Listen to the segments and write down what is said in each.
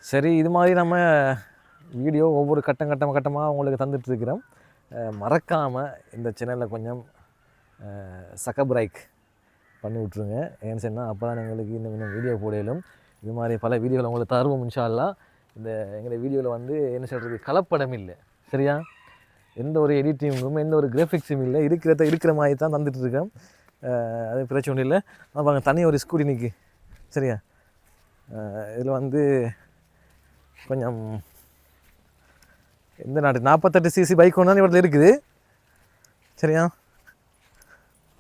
சரி, இது மாதிரி நம்ம வீடியோ ஒவ்வொரு கட்டமாக உங்களுக்கு தந்துட்டுருக்கிறோம். மறக்காமல் இந்த சேனலில் கொஞ்சம் சப்ஸ்கிரைப் பண்ணி விட்ருங்க. ஏன்னு சொன்னால் அப்போ தான் எங்களுக்கு இன்னும் வீடியோ போடையிலும் இது மாதிரி பல வீடியோவில் உங்களுக்கு தருவோம் இன்ஷா அல்லாஹ். இந்த எங்கள் வீடியோவில் வந்து என்ன சொல்கிறது, கலப்படம் இல்லை, சரியா? எந்த ஒரு எடிட்டிங்கும் எந்த ஒரு கிராஃபிக்ஸும் இல்லை, இருக்கிற மாதிரி தான் தந்துட்டுருக்கேன். அது பிரச்சனை ஒன்றும் இல்லை. வாங்க, தனி ஒரு ஸ்கூட்டி நிற்கி, சரியா? இதில் வந்து கொஞ்சம் எந்த நாட்டு 48cc பைக் ஒன்று தான் இவற்றில் இருக்குது, சரியா?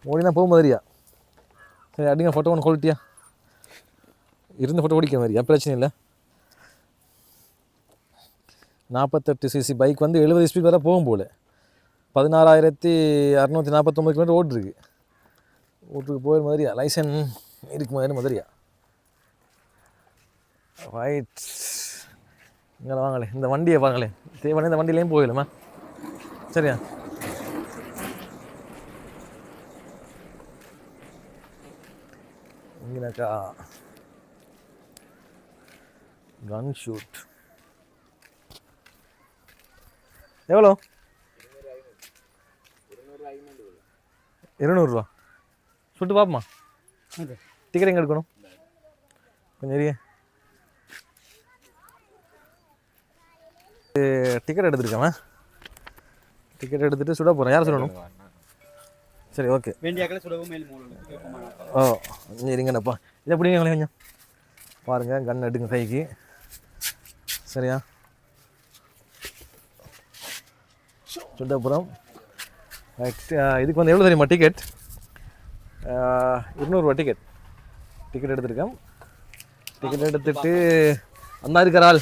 ஓடினா போக மாதிரியா? சரி, அடிங்க ஃபோட்டோ ஒன்று குவாலிட்டியா இருந்த ஃபோட்டோ ஓடிக்கிற மாதிரியா? பிரச்சனை இல்லை. 48cc பைக் வந்து 70 ஸ்பீட் வரை போகும் போல். 16,649 கிலோமீட்டர் ஓடிருக்கு. வீட்டுக்கு போகிற மாதிரியா? லைசன் இருக்கு மாதிரியா? ரைட், இங்கே வாங்களே, இந்த வண்டியை பாருங்களே, தேவையான இந்த வண்டியிலையும் போயிடலாமா? சரியா? இங்கேனாக்கா கன் ஷூட் எவ்வளோ? 200 சுட்டு பார்ப்போமா? டிக்கெட் எங்கே எடுக்கணும்? கொஞ்சம் நிறைய டிக்கெட் எடுத்துருக்கேன். டிக்கெட் எடுத்துகிட்டு சுட போகிறேன். யார் சொல்லணும்? சரி, ஓகே. ஓ சரிங்கண்ணப்பா, இதை பிடிங்க கொஞ்சம் பாருங்கள். கன் எடுங்க கைக்கு, சரியா? சுட்டப்புறம் இதுக்கு வந்து எவ்வளோ தெரியுமா டிக்கெட்? 200 டிக்கெட் எடுத்துருக்கேன். டிக்கெட் எடுத்துட்டு அந்த இருக்கிறாள்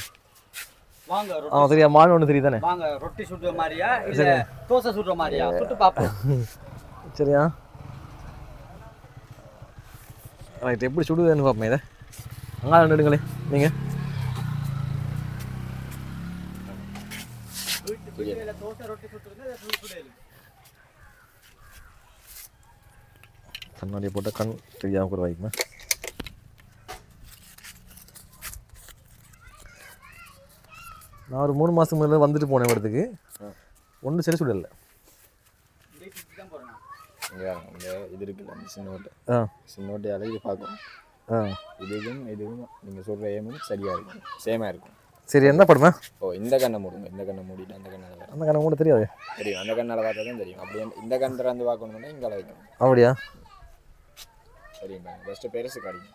சரியா? மான் ஒன்று தெரியும் தானே? ரொட்டி சுடுற மாதிரியா இல்லை தோசை சுடுற மாதிரியா? சுட்டு பார்ப்போம், சரியா? ரைட், எப்படி சுடுதுன்னு பார்ப்போம். இதை அங்கே எடுங்களே நீங்கள். கண்ணாடியை போட்ட கண் தெரியாமல் கூட வாய்க்குமா? நான் ஒரு 3 மாதத்துக்கு முதல்ல வந்துட்டு போனேன் இடத்துக்கு. ஒன்றும் சரி சுடலை. இது இருக்குல்ல, அந்த சின்னோட்டையால் இது பார்க்கும். இதுவும் நீங்கள் சொல்கிற ஏமும் சரியாக இருக்கும், சேமாக இருக்கும். சரி, என்ன படமா? ஓ, இந்த கண்ணை மூடுங்க. இந்த கண்ணை மூடிட்டு அந்த கண்ணால் அந்த கண்ணை மூட தெரியாது. தெரியும், அந்த கண்ணால் பார்த்தா தான் தெரியும். அப்படி இந்த கண் திறந்து பார்க்கணும்னா இங்கே வைக்கணும். அப்படியா? சரிங்க, ஃபஸ்ட்டு பெருசு காடிங்க.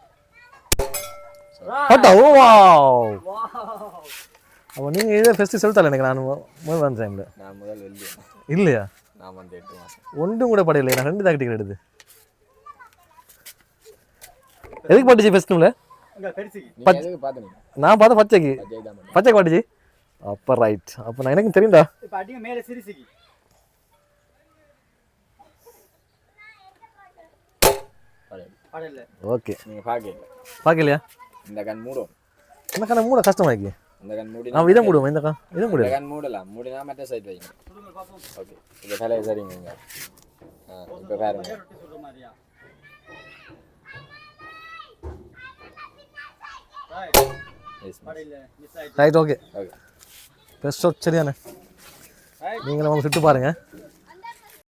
அப்போ நீங்கள் இதை ஃபஸ்ட்டு சொல்லித்தால எனக்கு. நான் முதல் வந்த டைமில் நான் முதல் வெளியே இல்லையா? நான் வந்து 8 மாதம் ஒன்றும் கூட படையில்லை. நான் 2 டிக்கெட் எடுத்து எதுக்கு பாட்டுச்சு ஃபஸ்ட்டுல? நான் பார்த்தா பச்சைக்கு பாட்டுச்சு. அப்போ ரைட், அப்போ நான் எனக்கு தெரியும்டா. ஓகே, நீங்கள் பார்க்கலையா? இந்த கண் மூடும். இந்த கண்ணை மூட கஷ்டமாக்கி. இந்த கண் மூடி நான் இதை மூடுவோம். இந்த இதை மூடு. கண் மூடலாம். மூடினா மற்ற சைட் வைங்க. ஓகே, இப்போ தலை சரிங்க. இப்போ பாருங்க. Right, okay. பெஸ்ட் ஷாட், சரியானே? நீங்களும் வந்து சுட்டு பாருங்கள்.